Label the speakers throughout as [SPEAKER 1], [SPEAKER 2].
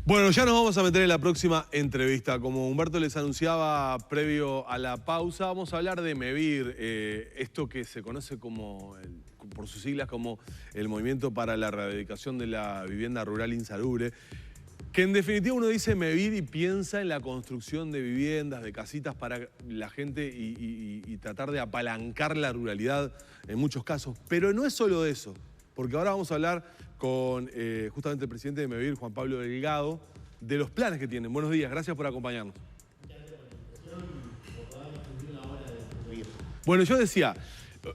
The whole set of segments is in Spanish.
[SPEAKER 1] Bueno, ya nos vamos a meter en la próxima entrevista. Como Humberto les anunciaba previo a la pausa, vamos a hablar de MEVIR, esto que se conoce como, por sus siglas, como el Movimiento para la Rehabilitación de la Vivienda Rural Insalubre, que en definitiva uno dice MEVIR y piensa en la construcción de viviendas, de casitas para la gente y tratar de apalancar la ruralidad en muchos casos. Pero no es solo eso, porque ahora vamos a hablar con justamente el presidente de MEVIR, Juan Pablo Delgado, de los planes que tienen. Buenos días, gracias por acompañarnos. Bueno, yo decía,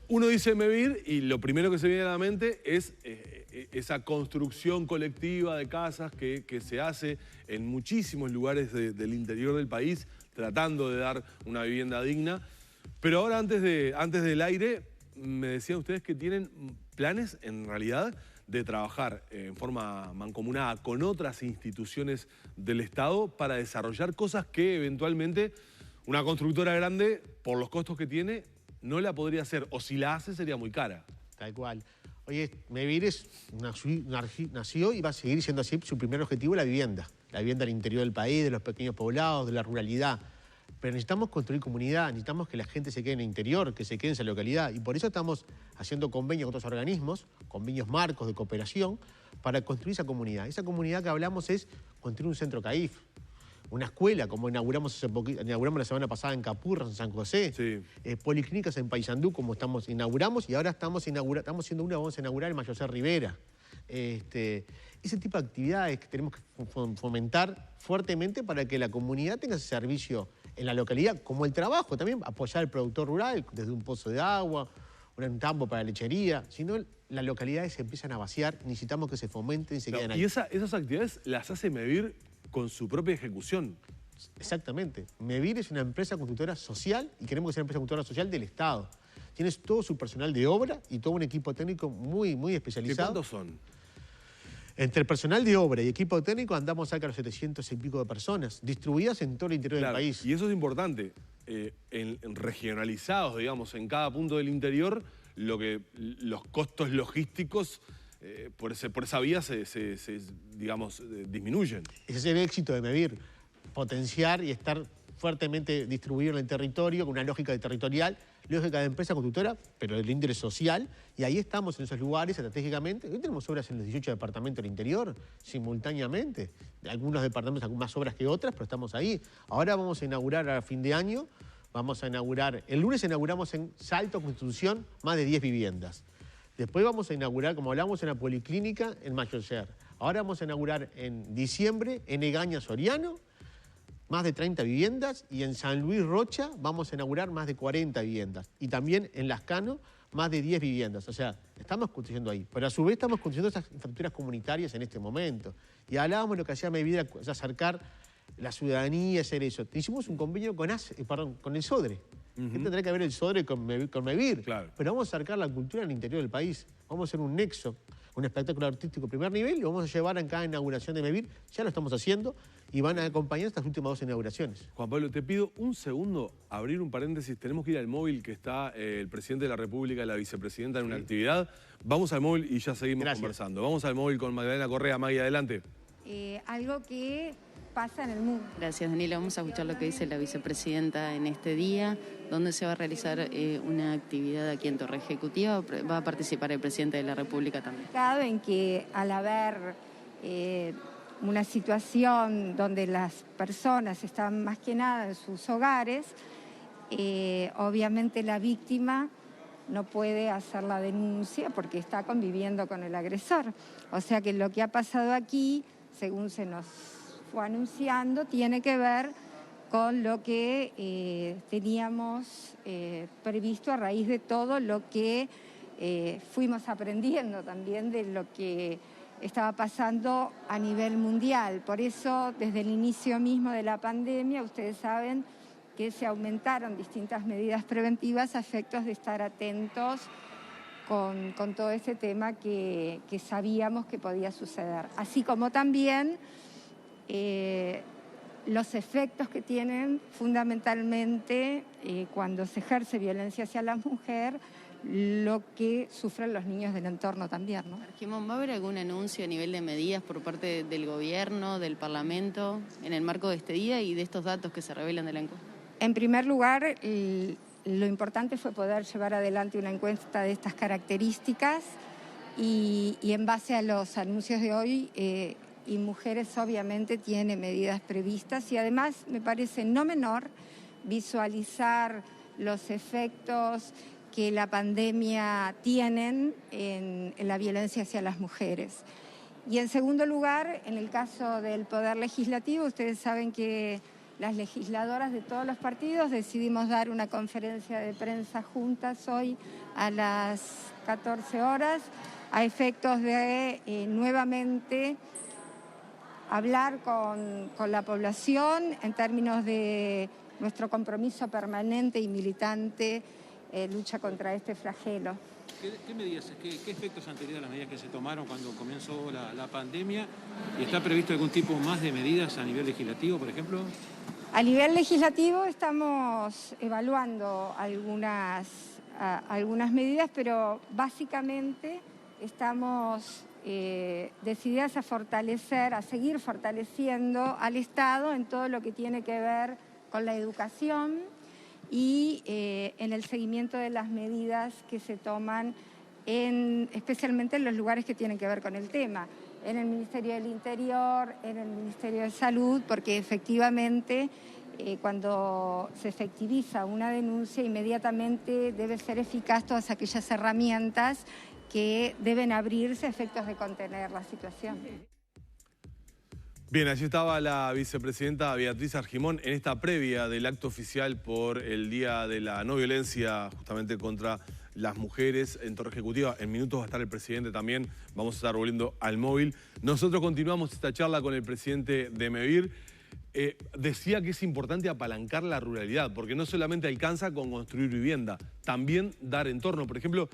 [SPEAKER 1] uno dice MEVIR y lo primero que se viene a la mente es esa construcción colectiva de casas que se hace en muchísimos lugares del interior del país, tratando de dar una vivienda digna. Pero ahora, antes del aire, me decían ustedes que tienen planes, en realidad, de trabajar en forma mancomunada con otras instituciones del Estado para desarrollar cosas que eventualmente una constructora grande, por los costos que tiene, no la podría hacer, o si la hace sería muy cara.
[SPEAKER 2] Tal cual. Oye, MEVIR nació y va a seguir siendo así su primer objetivo, la vivienda al interior del país, de los pequeños poblados, de la ruralidad. Pero necesitamos construir comunidad, necesitamos que la gente se quede en el interior, que se quede en esa localidad. Y por eso estamos haciendo convenios con otros organismos, convenios marcos de cooperación, para construir esa comunidad. Esa comunidad que hablamos es construir un centro CAIF, una escuela, como inauguramos la semana pasada en Capurras, en San José, sí. Policlínicas en Paysandú, como inauguramos, y ahora estamos haciendo vamos a inaugurar en Mayoser Rivera. Ese tipo de actividades que tenemos que fomentar fuertemente para que la comunidad tenga ese servicio en la localidad, como el trabajo, también apoyar al productor rural desde un pozo de agua, un tambo para lechería. Si no, las localidades se empiezan a vaciar, necesitamos que se fomenten y se queden ahí.
[SPEAKER 1] Y esas actividades las hace MEVIR con su propia ejecución.
[SPEAKER 2] Exactamente. MEVIR es una empresa constructora social y queremos que sea una empresa constructora social del Estado. Tienes todo su personal de obra y todo un equipo técnico muy, muy especializado.
[SPEAKER 1] ¿Cuántos son?
[SPEAKER 2] Entre el personal de obra y equipo técnico andamos cerca de los 700 y pico de personas, distribuidas en todo el interior del país.
[SPEAKER 1] Y eso es importante, regionalizados, digamos, en cada punto del interior, los costos logísticos por esa vía digamos, disminuyen.
[SPEAKER 2] Ese es el éxito de MEVIR, potenciar y estar fuertemente distribuido en el territorio, con una lógica territorial, lógica de empresa constructora, pero del interés social, y ahí estamos en esos lugares estratégicamente. Hoy tenemos obras en los 18 departamentos del interior, simultáneamente. Algunos departamentos, más obras que otras, pero estamos ahí. Ahora vamos a inaugurar a fin de año, el lunes inauguramos en Salto Constitución más de 10 viviendas. Después vamos a inaugurar, como hablamos, en la Policlínica en Mayoser. Ahora vamos a inaugurar en diciembre en Egaña Soriano, más de 30 viviendas, y en San Luis Rocha vamos a inaugurar más de 40 viviendas. Y también en Lascano, más de 10 viviendas. O sea, estamos construyendo ahí. Pero a su vez estamos construyendo esas infraestructuras comunitarias en este momento. Y hablábamos de lo que hacía MEVIR, es acercar la ciudadanía, hacer eso. Hicimos un convenio con el SODRE. ¿Qué tendrá que ver el SODRE con MEVIR?
[SPEAKER 1] Claro.
[SPEAKER 2] Pero vamos a acercar la cultura al interior del país. Vamos a hacer un nexo, un espectáculo artístico de primer nivel, y lo vamos a llevar en cada inauguración de MEVIR. Ya lo estamos haciendo y van a acompañar estas últimas 2 inauguraciones.
[SPEAKER 1] Juan Pablo, te pido un segundo, abrir un paréntesis. Tenemos que ir al móvil, que está el presidente de la República y la vicepresidenta en una actividad. Vamos al móvil y ya seguimos conversando. Vamos al móvil con Magdalena Correa. Magui, adelante.
[SPEAKER 3] Algo que pasa en el mundo.
[SPEAKER 4] Gracias, Daniela. Vamos a escuchar lo que dice la vicepresidenta en este día, donde se va a realizar una actividad aquí en Torre Ejecutiva. Va a participar el presidente de la República también.
[SPEAKER 3] En que al haber una situación donde las personas están más que nada en sus hogares, obviamente la víctima no puede hacer la denuncia porque está conviviendo con el agresor. O sea que lo que ha pasado aquí, según se nos fue anunciando, tiene que ver con lo que teníamos previsto a raíz de todo lo que fuimos aprendiendo también de lo que estaba pasando a nivel mundial. Por eso, desde el inicio mismo de la pandemia, ustedes saben que se aumentaron distintas medidas preventivas a efectos de estar atentos con todo ese tema que sabíamos que podía suceder. Así como también los efectos que tienen fundamentalmente cuando se ejerce violencia hacia la mujer, lo que sufren los niños del entorno también, ¿no?
[SPEAKER 4] Argimón, ¿va a haber algún anuncio a nivel de medidas por parte del gobierno, del Parlamento, en el marco de este día y de estos datos que se revelan de la encuesta?
[SPEAKER 3] En primer lugar, lo importante fue poder llevar adelante una encuesta de estas características y en base a los anuncios de hoy, y Mujeres obviamente tiene medidas previstas y además me parece no menor visualizar los efectos que la pandemia tienen en la violencia hacia las mujeres. Y en segundo lugar, en el caso del Poder Legislativo, ustedes saben que las legisladoras de todos los partidos decidimos dar una conferencia de prensa juntas hoy a las 14 horas a efectos de nuevamente hablar con la población en términos de nuestro compromiso permanente y militante lucha contra este flagelo.
[SPEAKER 5] ¿Qué medidas, qué efectos han tenido las medidas que se tomaron cuando comenzó la pandemia? ¿Y está previsto algún tipo más de medidas a nivel legislativo, por ejemplo?
[SPEAKER 3] A nivel legislativo estamos evaluando algunas medidas, pero básicamente estamos decididas a fortalecer, a seguir fortaleciendo al Estado en todo lo que tiene que ver con la educación y en el seguimiento de las medidas que se toman especialmente en los lugares que tienen que ver con el tema, en el Ministerio del Interior, en el Ministerio de Salud, porque efectivamente cuando se efectiviza una denuncia inmediatamente debe ser eficaz todas aquellas herramientas que deben abrirse a efectos de contener la situación.
[SPEAKER 1] Bien, allí estaba la vicepresidenta Beatriz Argimón en esta previa del acto oficial por el Día de la No Violencia justamente contra las mujeres en Torre Ejecutiva. En minutos va a estar el presidente también, vamos a estar volviendo al móvil. Nosotros continuamos esta charla con el presidente de MEVIR. Decía que es importante apalancar la ruralidad, porque no solamente alcanza con construir vivienda, también dar entorno. Por ejemplo,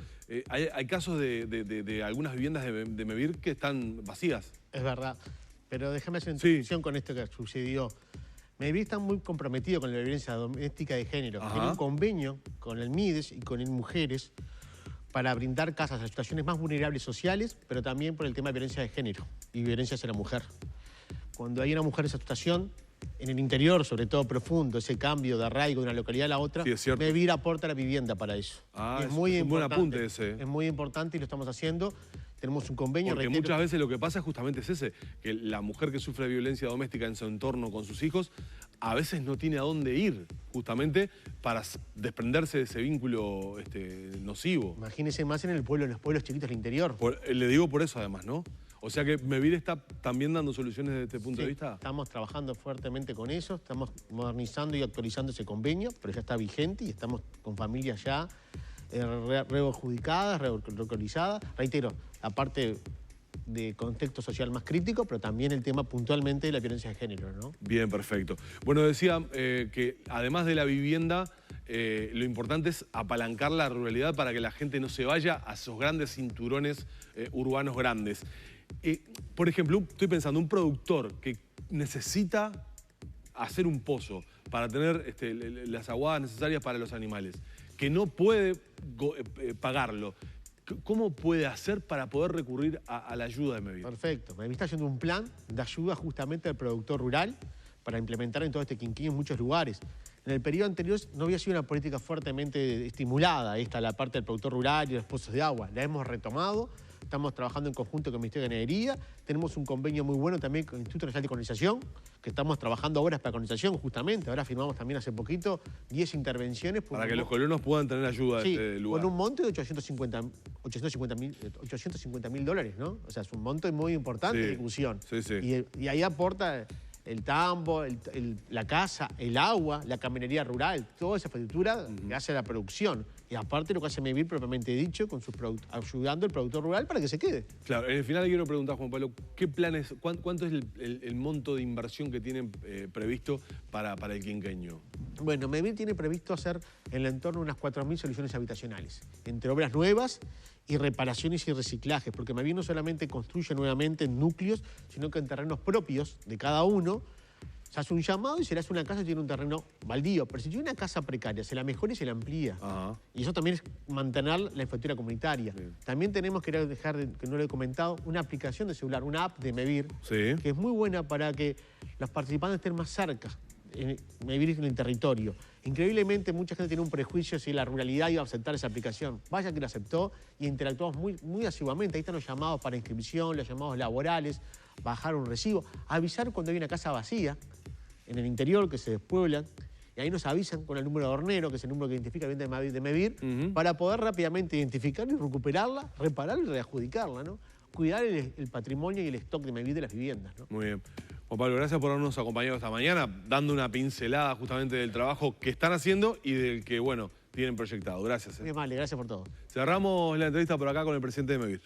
[SPEAKER 1] hay casos de algunas viviendas de MEVIR que están vacías.
[SPEAKER 2] Es verdad, pero déjame hacer una introducción con esto que sucedió. MEVIR está muy comprometido con la violencia doméstica de género.
[SPEAKER 1] Ajá.
[SPEAKER 2] Tiene un convenio con el MIDES y con el Mujeres para brindar casas a situaciones más vulnerables sociales, pero también por el tema de violencia de género y violencia hacia la mujer. Cuando hay una mujer en esa situación, en el interior, sobre todo profundo, ese cambio de arraigo de una localidad a la otra,
[SPEAKER 1] sí,
[SPEAKER 2] MEVIR aporta la vivienda para eso.
[SPEAKER 1] Es muy un buen apunte ese.
[SPEAKER 2] Es muy importante y lo estamos haciendo. Tenemos un convenio.
[SPEAKER 1] Porque muchas veces lo que pasa justamente es ese, que la mujer que sufre violencia doméstica en su entorno con sus hijos, a veces no tiene a dónde ir, justamente para desprenderse de ese vínculo nocivo.
[SPEAKER 2] Imagínese más en los pueblos chiquitos del interior.
[SPEAKER 1] Le digo por eso además, ¿no? O sea que MEVIR está también dando soluciones desde este punto de vista.
[SPEAKER 2] Estamos trabajando fuertemente con eso, estamos modernizando y actualizando ese convenio, pero ya está vigente y estamos con familias ya readjudicadas, relocalizadas. Reitero, la parte de contexto social más crítico, pero también el tema puntualmente de la violencia de género, ¿no?
[SPEAKER 1] Bien, perfecto. Bueno, decía que además de la vivienda, lo importante es apalancar la ruralidad para que la gente no se vaya a esos grandes cinturones urbanos grandes. Por ejemplo, estoy pensando, un productor que necesita hacer un pozo para tener las aguadas necesarias para los animales, que no puede pagarlo, ¿cómo puede hacer para poder recurrir a la ayuda de MEVIR?
[SPEAKER 2] Perfecto. MEVIR está haciendo un plan de ayuda justamente al productor rural para implementar en todo este quinquenio en muchos lugares. En el periodo anterior no había sido una política fuertemente estimulada la parte del productor rural y los pozos de agua. La hemos retomado. Estamos trabajando en conjunto con el Ministerio de Ganadería. Tenemos un convenio muy bueno también con el Instituto Nacional de Colonización, que estamos trabajando obras para colonización justamente. Ahora firmamos también hace poquito 10 intervenciones.
[SPEAKER 1] Para que los colonos puedan tener ayuda de este lugar.
[SPEAKER 2] Con un monto de $850.000, ¿no? O sea, es un monto muy importante de ejecución.
[SPEAKER 1] Sí, sí.
[SPEAKER 2] Y ahí aporta el tambo, la casa, el agua, la caminería rural, toda esa infraestructura que hace la producción. Y aparte lo que hace MEVIR propiamente dicho, con ayudando al productor rural para que se quede.
[SPEAKER 1] Claro, en el final le quiero preguntar, Juan Pablo, ¿qué planes, cuánto es el monto de inversión que tienen previsto para el quinquenio?
[SPEAKER 2] Bueno, MEVIR tiene previsto hacer en el entorno unas 4.000 soluciones habitacionales, entre obras nuevas y reparaciones y reciclajes, porque MEVIR no solamente construye nuevamente en núcleos, sino que en terrenos propios de cada uno, Se hace un llamado y se le hace una casa y tiene un terreno baldío. Pero si tiene una casa precaria, se la mejora y se la amplía.
[SPEAKER 1] Ajá.
[SPEAKER 2] Y eso también es mantener la infraestructura comunitaria.
[SPEAKER 1] Bien.
[SPEAKER 2] También tenemos que dejar, que no lo he comentado, una aplicación de celular, una app de Mevir,
[SPEAKER 1] Sí.
[SPEAKER 2] que es muy buena para que los participantes estén más cerca. Mevir en el territorio. Increíblemente, mucha gente tiene un prejuicio si la ruralidad iba a aceptar esa aplicación. Vaya que lo aceptó y interactuamos muy asiduamente. Ahí están los llamados para inscripción, los llamados laborales, bajar un recibo, avisar cuando hay una casa vacía en el interior que se despueblan. Y ahí nos avisan con el número de hornero, que es el número que identifica el bien de Mevir, para poder rápidamente identificar y recuperarla, repararla y readjudicarla, ¿no? Cuidar el patrimonio y el stock de Mevir de las viviendas, ¿no?
[SPEAKER 1] Muy bien. Juan Pablo, gracias por habernos acompañado esta mañana, dando una pincelada justamente del trabajo que están haciendo y del que, bueno, tienen proyectado. Gracias.
[SPEAKER 2] Muy amable, gracias por todo.
[SPEAKER 1] Cerramos la entrevista por acá con el presidente de Mevir.